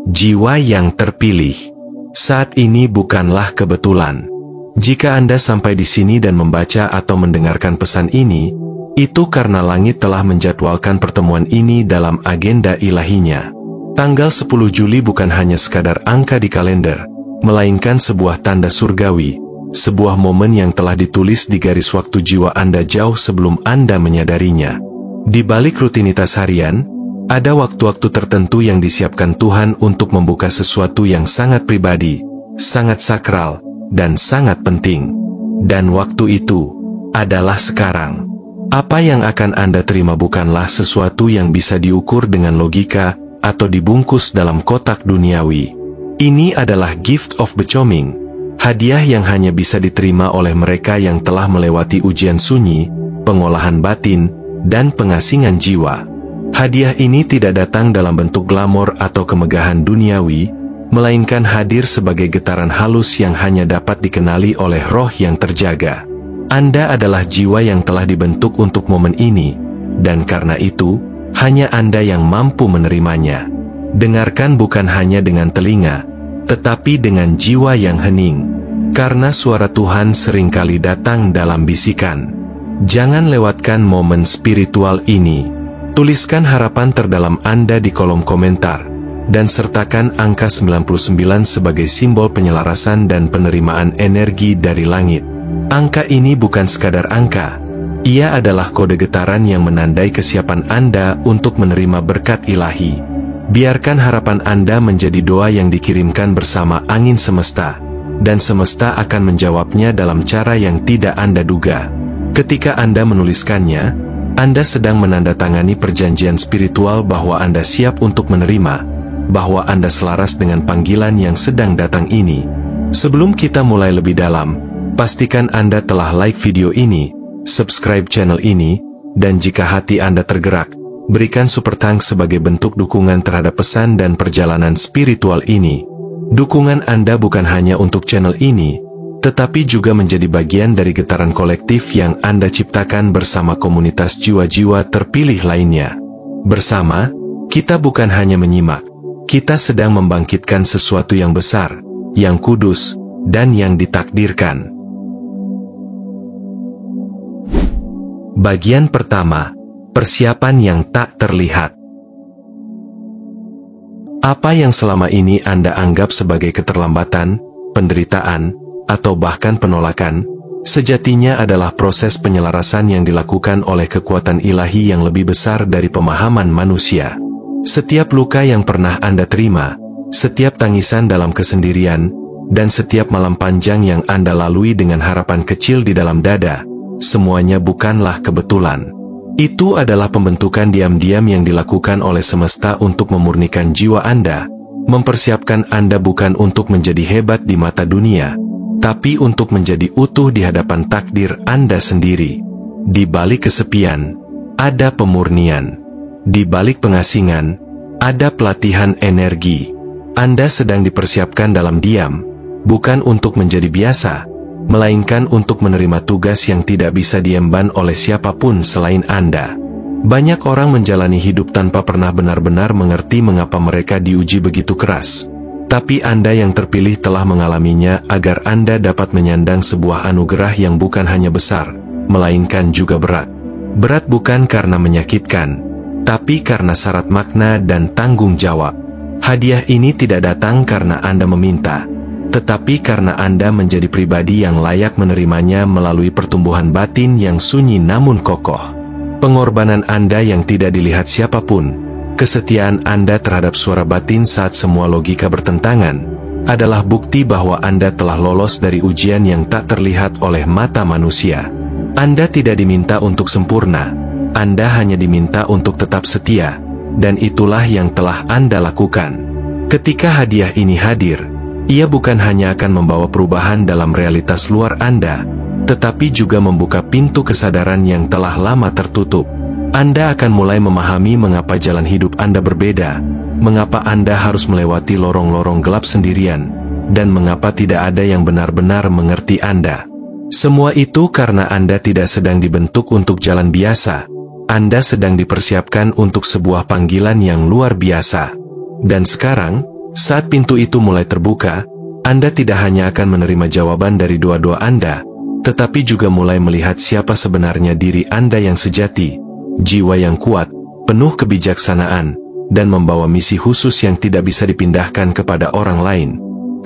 Jiwa yang terpilih. Saat ini bukanlah kebetulan. Jika Anda sampai di sini dan membaca atau mendengarkan pesan ini, itu karena langit telah menjadwalkan pertemuan ini dalam agenda ilahinya. Tanggal 10 Juli bukan hanya sekadar angka di kalender, melainkan sebuah tanda surgawi, sebuah momen yang telah ditulis di garis waktu jiwa Anda jauh sebelum Anda menyadarinya. Di balik rutinitas harian, ada waktu-waktu tertentu yang disiapkan Tuhan untuk membuka sesuatu yang sangat pribadi, sangat sakral, dan sangat penting. Dan waktu itu adalah sekarang. Apa yang akan Anda terima bukanlah sesuatu yang bisa diukur dengan logika atau dibungkus dalam kotak duniawi. Ini adalah gift of becoming, hadiah yang hanya bisa diterima oleh mereka yang telah melewati ujian sunyi, pengolahan batin, dan pengasingan jiwa. Hadiah ini tidak datang dalam bentuk glamor atau kemegahan duniawi, melainkan hadir sebagai getaran halus yang hanya dapat dikenali oleh roh yang terjaga. Anda adalah jiwa yang telah dibentuk untuk momen ini, dan karena itu, hanya Anda yang mampu menerimanya. Dengarkan bukan hanya dengan telinga, tetapi dengan jiwa yang hening. Karena suara Tuhan seringkali datang dalam bisikan. Jangan lewatkan momen spiritual ini. Tuliskan harapan terdalam Anda di kolom komentar, dan sertakan angka 99 sebagai simbol penyelarasan dan penerimaan energi dari langit. Angka ini bukan sekadar angka, ia adalah kode getaran yang menandai kesiapan Anda untuk menerima berkat ilahi. Biarkan harapan Anda menjadi doa yang dikirimkan bersama angin semesta, dan semesta akan menjawabnya dalam cara yang tidak Anda duga. Ketika Anda menuliskannya, Anda sedang menandatangani perjanjian spiritual bahwa Anda siap untuk menerima, bahwa Anda selaras dengan panggilan yang sedang datang ini. Sebelum kita mulai lebih dalam, pastikan Anda telah like video ini, subscribe channel ini, dan jika hati Anda tergerak, berikan super thanks sebagai bentuk dukungan terhadap pesan dan perjalanan spiritual ini. Dukungan Anda bukan hanya untuk channel ini, tetapi juga menjadi bagian dari getaran kolektif yang Anda ciptakan bersama komunitas jiwa-jiwa terpilih lainnya. Bersama, kita bukan hanya menyimak, kita sedang membangkitkan sesuatu yang besar, yang kudus, dan yang ditakdirkan. Bagian pertama, persiapan yang tak terlihat. Apa yang selama ini Anda anggap sebagai keterlambatan, penderitaan, atau bahkan penolakan, sejatinya adalah proses penyelarasan yang dilakukan oleh kekuatan ilahi yang lebih besar dari pemahaman manusia. Setiap luka yang pernah Anda terima, setiap tangisan dalam kesendirian, dan setiap malam panjang yang Anda lalui dengan harapan kecil di dalam dada, semuanya bukanlah kebetulan. Itu adalah pembentukan diam-diam yang dilakukan oleh semesta untuk memurnikan jiwa Anda, mempersiapkan Anda bukan untuk menjadi hebat di mata dunia, tapi untuk menjadi utuh di hadapan takdir Anda sendiri. Di balik kesepian, ada pemurnian. Di balik pengasingan, ada pelatihan energi. Anda sedang dipersiapkan dalam diam, bukan untuk menjadi biasa, melainkan untuk menerima tugas yang tidak bisa diemban oleh siapapun selain Anda. Banyak orang menjalani hidup tanpa pernah benar-benar mengerti mengapa mereka diuji begitu keras. Tapi Anda yang terpilih telah mengalaminya agar Anda dapat menyandang sebuah anugerah yang bukan hanya besar, melainkan juga berat. Berat bukan karena menyakitkan, tapi karena syarat makna dan tanggung jawab. Hadiah ini tidak datang karena Anda meminta, tetapi karena Anda menjadi pribadi yang layak menerimanya melalui pertumbuhan batin yang sunyi namun kokoh. Pengorbanan Anda yang tidak dilihat siapapun, kesetiaan Anda terhadap suara batin saat semua logika bertentangan, adalah bukti bahwa Anda telah lolos dari ujian yang tak terlihat oleh mata manusia. Anda tidak diminta untuk sempurna, Anda hanya diminta untuk tetap setia, dan itulah yang telah Anda lakukan. Ketika hadiah ini hadir, ia bukan hanya akan membawa perubahan dalam realitas luar Anda, tetapi juga membuka pintu kesadaran yang telah lama tertutup. Anda akan mulai memahami mengapa jalan hidup Anda berbeda, mengapa Anda harus melewati lorong-lorong gelap sendirian, dan mengapa tidak ada yang benar-benar mengerti Anda. Semua itu karena Anda tidak sedang dibentuk untuk jalan biasa, Anda sedang dipersiapkan untuk sebuah panggilan yang luar biasa. Dan sekarang, Saat pintu itu mulai terbuka, Anda tidak hanya akan menerima jawaban dari doa-doa Anda, tetapi juga mulai melihat siapa sebenarnya diri Anda yang sejati, jiwa yang kuat, penuh kebijaksanaan, dan membawa misi khusus yang tidak bisa dipindahkan kepada orang lain.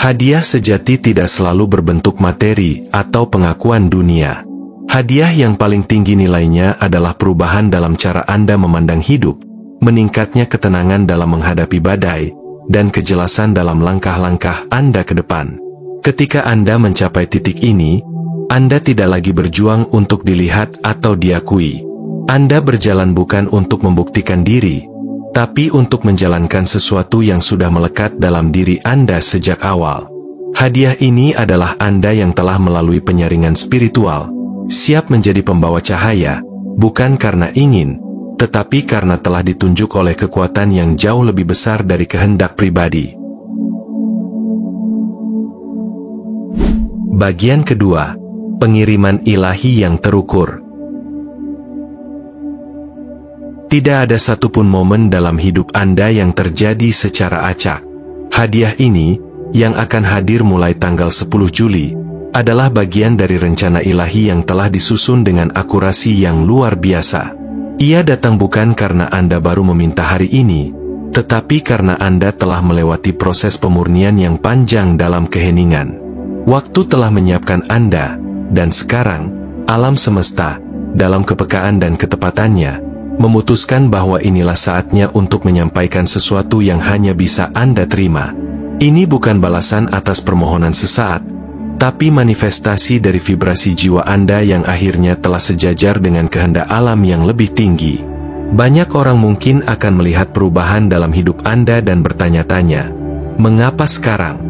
Hadiah sejati tidak selalu berbentuk materi atau pengakuan dunia. Hadiah yang paling tinggi nilainya adalah perubahan dalam cara Anda memandang hidup, meningkatnya ketenangan dalam menghadapi badai, dan kejelasan dalam langkah-langkah Anda ke depan. Ketika Anda mencapai titik ini, Anda tidak lagi berjuang untuk dilihat atau diakui. Anda berjalan bukan untuk membuktikan diri, tapi untuk menjalankan sesuatu yang sudah melekat dalam diri Anda sejak awal. Hadiah ini adalah Anda yang telah melalui penyaringan spiritual, siap menjadi pembawa cahaya, bukan karena ingin, tetapi karena telah ditunjuk oleh kekuatan yang jauh lebih besar dari kehendak pribadi. Bagian kedua, pengiriman ilahi yang terukur. Tidak ada satupun momen dalam hidup Anda yang terjadi secara acak. Hadiah ini, yang akan hadir mulai tanggal 10 Juli, adalah bagian dari rencana ilahi yang telah disusun dengan akurasi yang luar biasa. Ia datang bukan karena Anda baru meminta hari ini, tetapi karena Anda telah melewati proses pemurnian yang panjang dalam keheningan. Waktu telah menyiapkan Anda, dan sekarang, alam semesta, dalam kepekaan dan ketepatannya, memutuskan bahwa inilah saatnya untuk menyampaikan sesuatu yang hanya bisa Anda terima. Ini bukan balasan atas permohonan sesaat, tapi manifestasi dari vibrasi jiwa Anda yang akhirnya telah sejajar dengan kehendak alam yang lebih tinggi. Banyak orang mungkin akan melihat perubahan dalam hidup Anda dan bertanya-tanya, mengapa sekarang?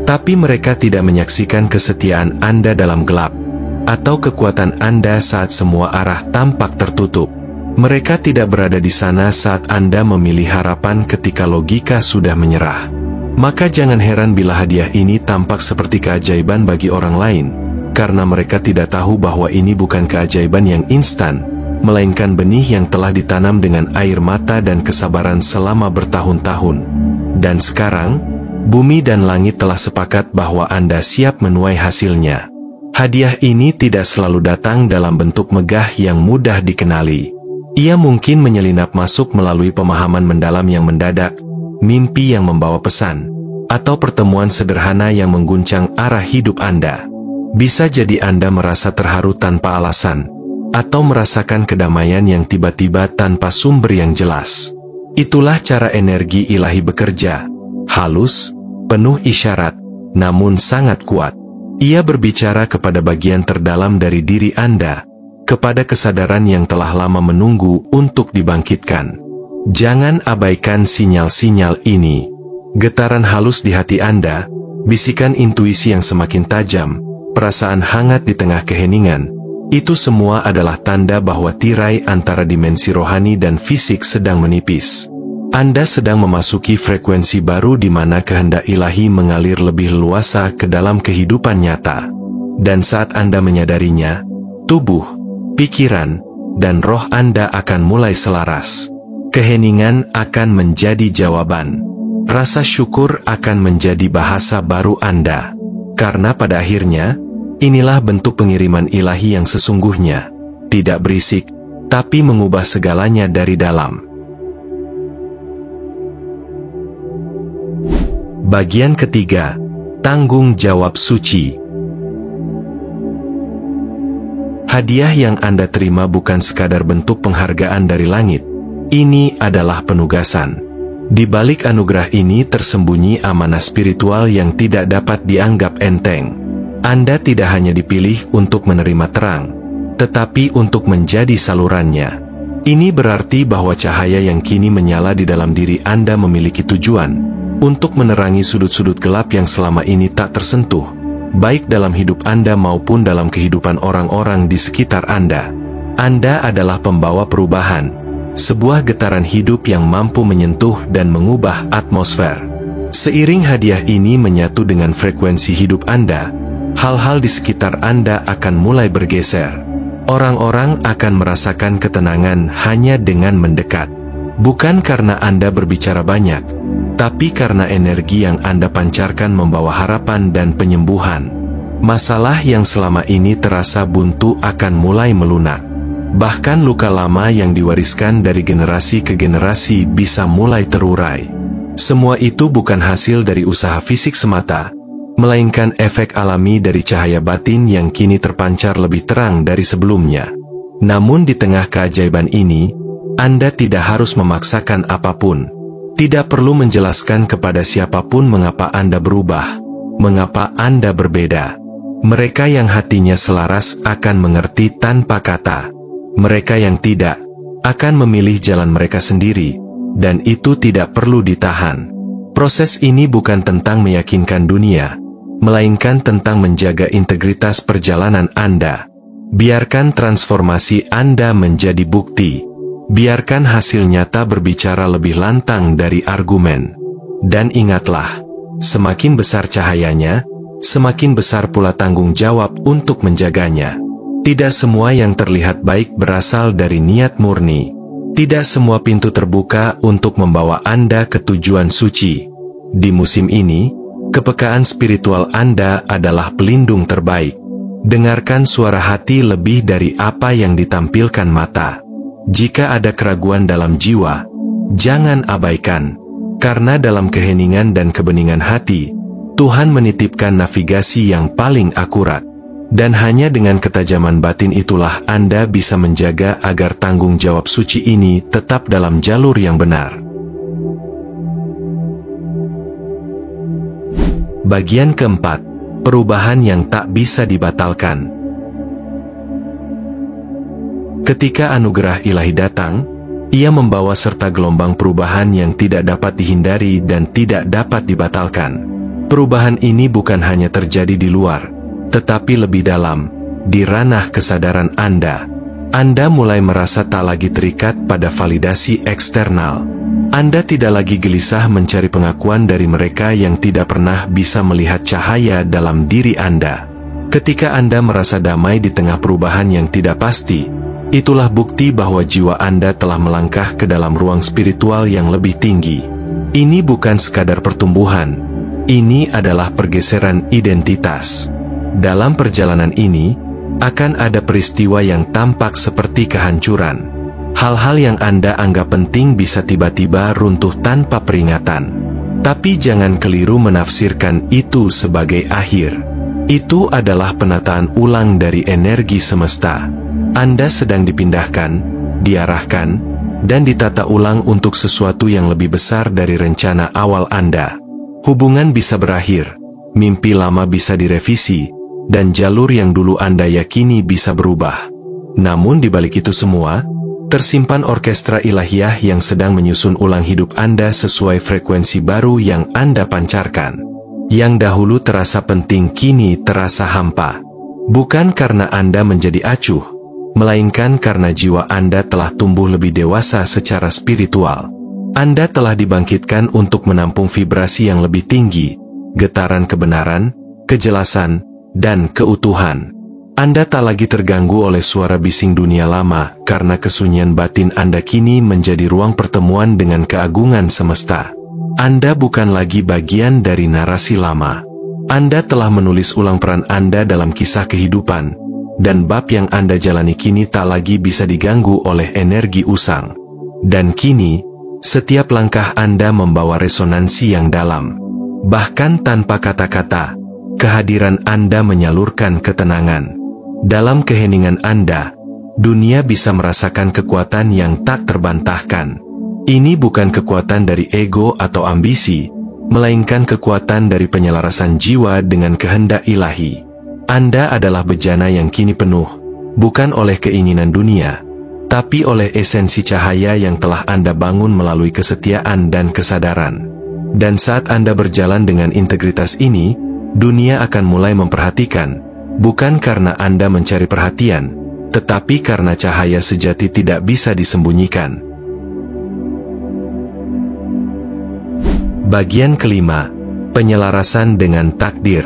Tapi mereka tidak menyaksikan kesetiaan Anda dalam gelap, atau kekuatan Anda saat semua arah tampak tertutup. Mereka tidak berada di sana saat Anda memilih harapan ketika logika sudah menyerah. Maka jangan heran bila hadiah ini tampak seperti keajaiban bagi orang lain, karena mereka tidak tahu bahwa ini bukan keajaiban yang instan, melainkan benih yang telah ditanam dengan air mata dan kesabaran selama bertahun-tahun. Dan sekarang, bumi dan langit telah sepakat bahwa Anda siap menuai hasilnya. Hadiah ini tidak selalu datang dalam bentuk megah yang mudah dikenali. Ia mungkin menyelinap masuk melalui pemahaman mendalam yang mendadak, mimpi yang membawa pesan, atau pertemuan sederhana yang mengguncang arah hidup Anda. Bisa jadi Anda merasa terharu tanpa alasan, atau merasakan kedamaian yang tiba-tiba tanpa sumber yang jelas. Itulah cara energi ilahi bekerja, halus, penuh isyarat, namun sangat kuat. Ia berbicara kepada bagian terdalam dari diri Anda, kepada kesadaran yang telah lama menunggu untuk dibangkitkan. Jangan abaikan sinyal-sinyal ini. Getaran halus di hati Anda, bisikan intuisi yang semakin tajam, perasaan hangat di tengah keheningan, itu semua adalah tanda bahwa tirai antara dimensi rohani dan fisik sedang menipis. Anda sedang memasuki frekuensi baru di mana kehendak ilahi mengalir lebih luasa ke dalam kehidupan nyata. Dan saat Anda menyadarinya, tubuh, pikiran, dan roh Anda akan mulai selaras. Keheningan akan menjadi jawaban. Rasa syukur akan menjadi bahasa baru Anda. Karena pada akhirnya, inilah bentuk pengiriman ilahi yang sesungguhnya. Tidak berisik, tapi mengubah segalanya dari dalam. Bagian ketiga, tanggung jawab suci. Hadiah yang Anda terima bukan sekadar bentuk penghargaan dari langit. Ini adalah penugasan. Di balik anugerah ini tersembunyi amanah spiritual yang tidak dapat dianggap enteng. Anda tidak hanya dipilih untuk menerima terang, tetapi untuk menjadi salurannya. Ini berarti bahwa cahaya yang kini menyala di dalam diri Anda memiliki tujuan untuk menerangi sudut-sudut gelap yang selama ini tak tersentuh, baik dalam hidup Anda maupun dalam kehidupan orang-orang di sekitar Anda. Anda adalah pembawa perubahan. Sebuah getaran hidup yang mampu menyentuh dan mengubah atmosfer. Seiring hadiah ini menyatu dengan frekuensi hidup Anda, hal-hal di sekitar Anda akan mulai bergeser. Orang-orang akan merasakan ketenangan hanya dengan mendekat. Bukan karena Anda berbicara banyak, tapi karena energi yang Anda pancarkan membawa harapan dan penyembuhan. Masalah yang selama ini terasa buntu akan mulai melunak. Bahkan luka lama yang diwariskan dari generasi ke generasi bisa mulai terurai. Semua itu bukan hasil dari usaha fisik semata, melainkan efek alami dari cahaya batin yang kini terpancar lebih terang dari sebelumnya. Namun di tengah keajaiban ini, Anda tidak harus memaksakan apapun. Tidak perlu menjelaskan kepada siapapun mengapa Anda berubah, mengapa Anda berbeda. Mereka yang hatinya selaras akan mengerti tanpa kata. Mereka yang tidak, akan memilih jalan mereka sendiri, dan itu tidak perlu ditahan. Proses ini bukan tentang meyakinkan dunia, melainkan tentang menjaga integritas perjalanan Anda. Biarkan transformasi Anda menjadi bukti. Biarkan hasil nyata berbicara lebih lantang dari argumen. Dan ingatlah, semakin besar cahayanya, semakin besar pula tanggung jawab untuk menjaganya. Tidak semua yang terlihat baik berasal dari niat murni. Tidak semua pintu terbuka untuk membawa Anda ke tujuan suci. Di musim ini, kepekaan spiritual Anda adalah pelindung terbaik. Dengarkan suara hati lebih dari apa yang ditampilkan mata. Jika ada keraguan dalam jiwa, jangan abaikan. Karena dalam keheningan dan kebeningan hati, Tuhan menitipkan navigasi yang paling akurat. Dan hanya dengan ketajaman batin itulah Anda bisa menjaga agar tanggung jawab suci ini tetap dalam jalur yang benar. Bagian keempat, perubahan yang tak bisa dibatalkan. Ketika anugerah ilahi datang, ia membawa serta gelombang perubahan yang tidak dapat dihindari dan tidak dapat dibatalkan. Perubahan ini bukan hanya terjadi di luar, tetapi lebih dalam, di ranah kesadaran Anda. Anda mulai merasa tak lagi terikat pada validasi eksternal. Anda tidak lagi gelisah mencari pengakuan dari mereka yang tidak pernah bisa melihat cahaya dalam diri Anda. Ketika Anda merasa damai di tengah perubahan yang tidak pasti, itulah bukti bahwa jiwa Anda telah melangkah ke dalam ruang spiritual yang lebih tinggi. Ini bukan sekadar pertumbuhan, ini adalah pergeseran identitas. Dalam perjalanan ini, akan ada peristiwa yang tampak seperti kehancuran. Hal-hal yang Anda anggap penting bisa tiba-tiba runtuh tanpa peringatan. Tapi jangan keliru menafsirkan itu sebagai akhir. Itu adalah penataan ulang dari energi semesta. Anda sedang dipindahkan, diarahkan, dan ditata ulang untuk sesuatu yang lebih besar dari rencana awal Anda. Hubungan bisa berakhir, mimpi lama bisa direvisi, dan jalur yang dulu Anda yakini bisa berubah. Namun di balik itu semua, tersimpan orkestra ilahiyah yang sedang menyusun ulang hidup Anda sesuai frekuensi baru yang Anda pancarkan. Yang dahulu terasa penting kini terasa hampa. Bukan karena Anda menjadi acuh, melainkan karena jiwa Anda telah tumbuh lebih dewasa secara spiritual. Anda telah dibangkitkan untuk menampung vibrasi yang lebih tinggi, getaran kebenaran, kejelasan, dan keutuhan. Anda tak lagi terganggu oleh suara bising dunia lama, karena kesunyian batin Anda kini menjadi ruang pertemuan dengan keagungan semesta. Anda bukan lagi bagian dari narasi lama. Anda telah menulis ulang peran Anda dalam kisah kehidupan, dan bab yang Anda jalani kini tak lagi bisa diganggu oleh energi usang. Dan kini, setiap langkah Anda membawa resonansi yang dalam. Bahkan tanpa kata-kata, kehadiran Anda menyalurkan ketenangan. Dalam keheningan Anda, dunia bisa merasakan kekuatan yang tak terbantahkan. Ini bukan kekuatan dari ego atau ambisi, melainkan kekuatan dari penyelarasan jiwa dengan kehendak ilahi. Anda adalah bejana yang kini penuh, bukan oleh keinginan dunia, tapi oleh esensi cahaya yang telah Anda bangun melalui kesetiaan dan kesadaran. Dan saat Anda berjalan dengan integritas ini, dunia akan mulai memperhatikan, bukan karena Anda mencari perhatian, tetapi karena cahaya sejati tidak bisa disembunyikan. Bagian kelima, penyelarasan dengan takdir.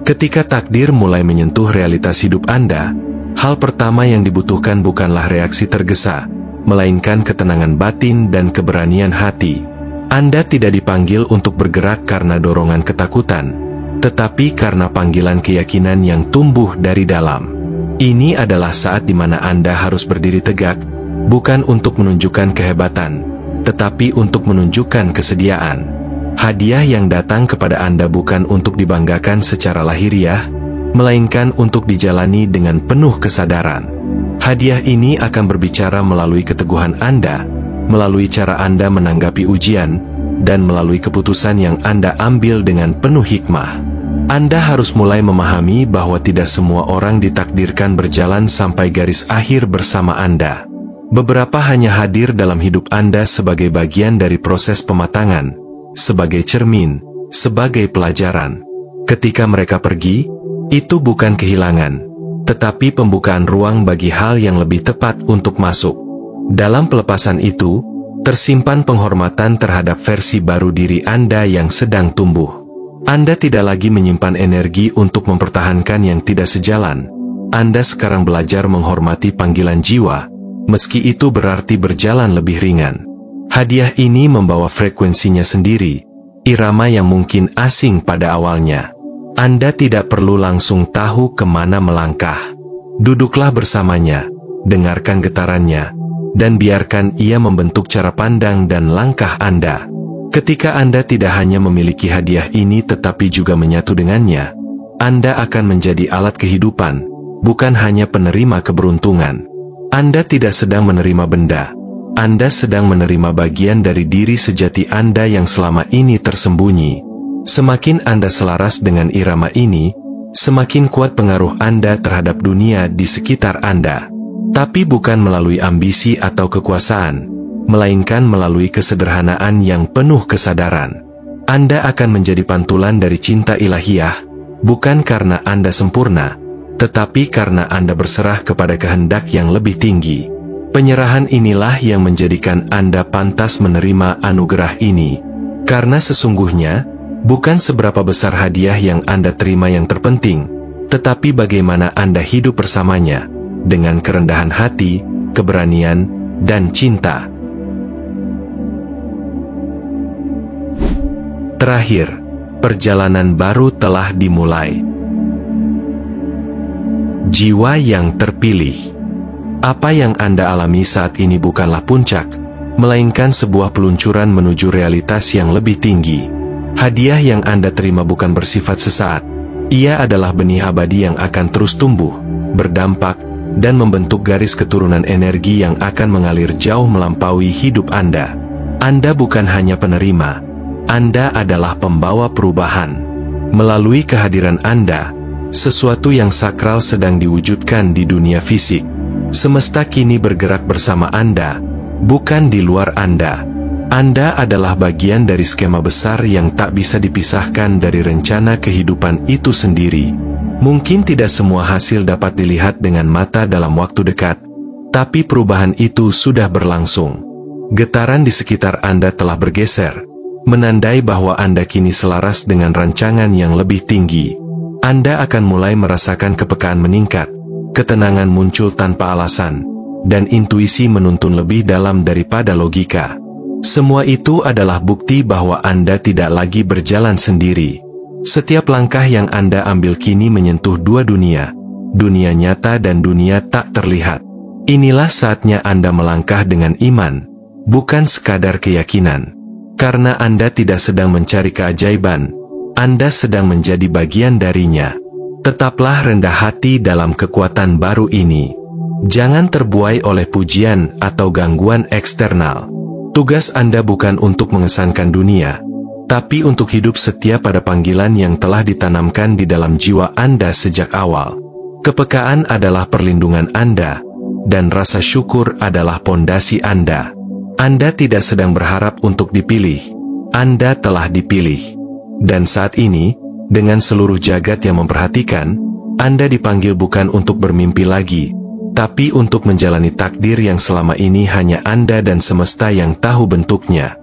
Ketika takdir mulai menyentuh realitas hidup Anda, hal pertama yang dibutuhkan bukanlah reaksi tergesa, melainkan ketenangan batin dan keberanian hati. Anda tidak dipanggil untuk bergerak karena dorongan ketakutan, tetapi karena panggilan keyakinan yang tumbuh dari dalam. Ini adalah saat di mana Anda harus berdiri tegak, bukan untuk menunjukkan kehebatan, tetapi untuk menunjukkan kesediaan. Hadiah yang datang kepada Anda bukan untuk dibanggakan secara lahiriah, melainkan untuk dijalani dengan penuh kesadaran. Hadiah ini akan berbicara melalui keteguhan Anda, melalui cara Anda menanggapi ujian, dan melalui keputusan yang Anda ambil dengan penuh hikmah. Anda harus mulai memahami bahwa tidak semua orang ditakdirkan berjalan sampai garis akhir bersama Anda. Beberapa hanya hadir dalam hidup Anda sebagai bagian dari proses pematangan, sebagai cermin, sebagai pelajaran. Ketika mereka pergi, itu bukan kehilangan, tetapi pembukaan ruang bagi hal yang lebih tepat untuk masuk. Dalam pelepasan itu, tersimpan penghormatan terhadap versi baru diri Anda yang sedang tumbuh. Anda tidak lagi menyimpan energi untuk mempertahankan yang tidak sejalan. Anda sekarang belajar menghormati panggilan jiwa, meski itu berarti berjalan lebih ringan. Hadiah ini membawa frekuensinya sendiri, irama yang mungkin asing pada awalnya. Anda tidak perlu langsung tahu kemana melangkah. Duduklah bersamanya, dengarkan getarannya, dan biarkan ia membentuk cara pandang dan langkah Anda. Ketika Anda tidak hanya memiliki hadiah ini tetapi juga menyatu dengannya, Anda akan menjadi alat kehidupan, bukan hanya penerima keberuntungan. Anda tidak sedang menerima benda, Anda sedang menerima bagian dari diri sejati Anda yang selama ini tersembunyi. Semakin Anda selaras dengan irama ini, semakin kuat pengaruh Anda terhadap dunia di sekitar Anda. Tapi bukan melalui ambisi atau kekuasaan, melainkan melalui kesederhanaan yang penuh kesadaran. Anda akan menjadi pantulan dari cinta ilahiyah, bukan karena Anda sempurna, tetapi karena Anda berserah kepada kehendak yang lebih tinggi. Penyerahan inilah yang menjadikan Anda pantas menerima anugerah ini. Karena sesungguhnya, bukan seberapa besar hadiah yang Anda terima yang terpenting, tetapi bagaimana Anda hidup bersamanya, dengan kerendahan hati, keberanian, dan cinta. Terakhir, perjalanan baru telah dimulai. Jiwa yang terpilih. Apa yang Anda alami saat ini bukanlah puncak, melainkan sebuah peluncuran menuju realitas yang lebih tinggi. Hadiah yang Anda terima bukan bersifat sesaat. Ia adalah benih abadi yang akan terus tumbuh, berdampak, dan membentuk garis keturunan energi yang akan mengalir jauh melampaui hidup Anda. Anda bukan hanya penerima, Anda adalah pembawa perubahan. Melalui kehadiran Anda, sesuatu yang sakral sedang diwujudkan di dunia fisik. Semesta kini bergerak bersama Anda, bukan di luar Anda. Anda adalah bagian dari skema besar yang tak bisa dipisahkan dari rencana kehidupan itu sendiri. Mungkin tidak semua hasil dapat dilihat dengan mata dalam waktu dekat, tapi perubahan itu sudah berlangsung. Getaran di sekitar Anda telah bergeser, menandai bahwa Anda kini selaras dengan rancangan yang lebih tinggi. Anda akan mulai merasakan kepekaan meningkat, ketenangan muncul tanpa alasan, dan intuisi menuntun lebih dalam daripada logika. Semua itu adalah bukti bahwa Anda tidak lagi berjalan sendiri. Setiap langkah yang Anda ambil kini menyentuh dua dunia, dunia nyata dan dunia tak terlihat. Inilah saatnya Anda melangkah dengan iman, bukan sekadar keyakinan. Karena Anda tidak sedang mencari keajaiban, Anda sedang menjadi bagian darinya. Tetaplah rendah hati dalam kekuatan baru ini. Jangan terbuai oleh pujian atau gangguan eksternal. Tugas Anda bukan untuk mengesankan dunia, tapi untuk hidup setia pada panggilan yang telah ditanamkan di dalam jiwa Anda sejak awal. Kepekaan adalah perlindungan Anda, dan rasa syukur adalah pondasi Anda. Anda tidak sedang berharap untuk dipilih, Anda telah dipilih. Dan saat ini, dengan seluruh jagat yang memperhatikan, Anda dipanggil bukan untuk bermimpi lagi, tapi untuk menjalani takdir yang selama ini hanya Anda dan semesta yang tahu bentuknya.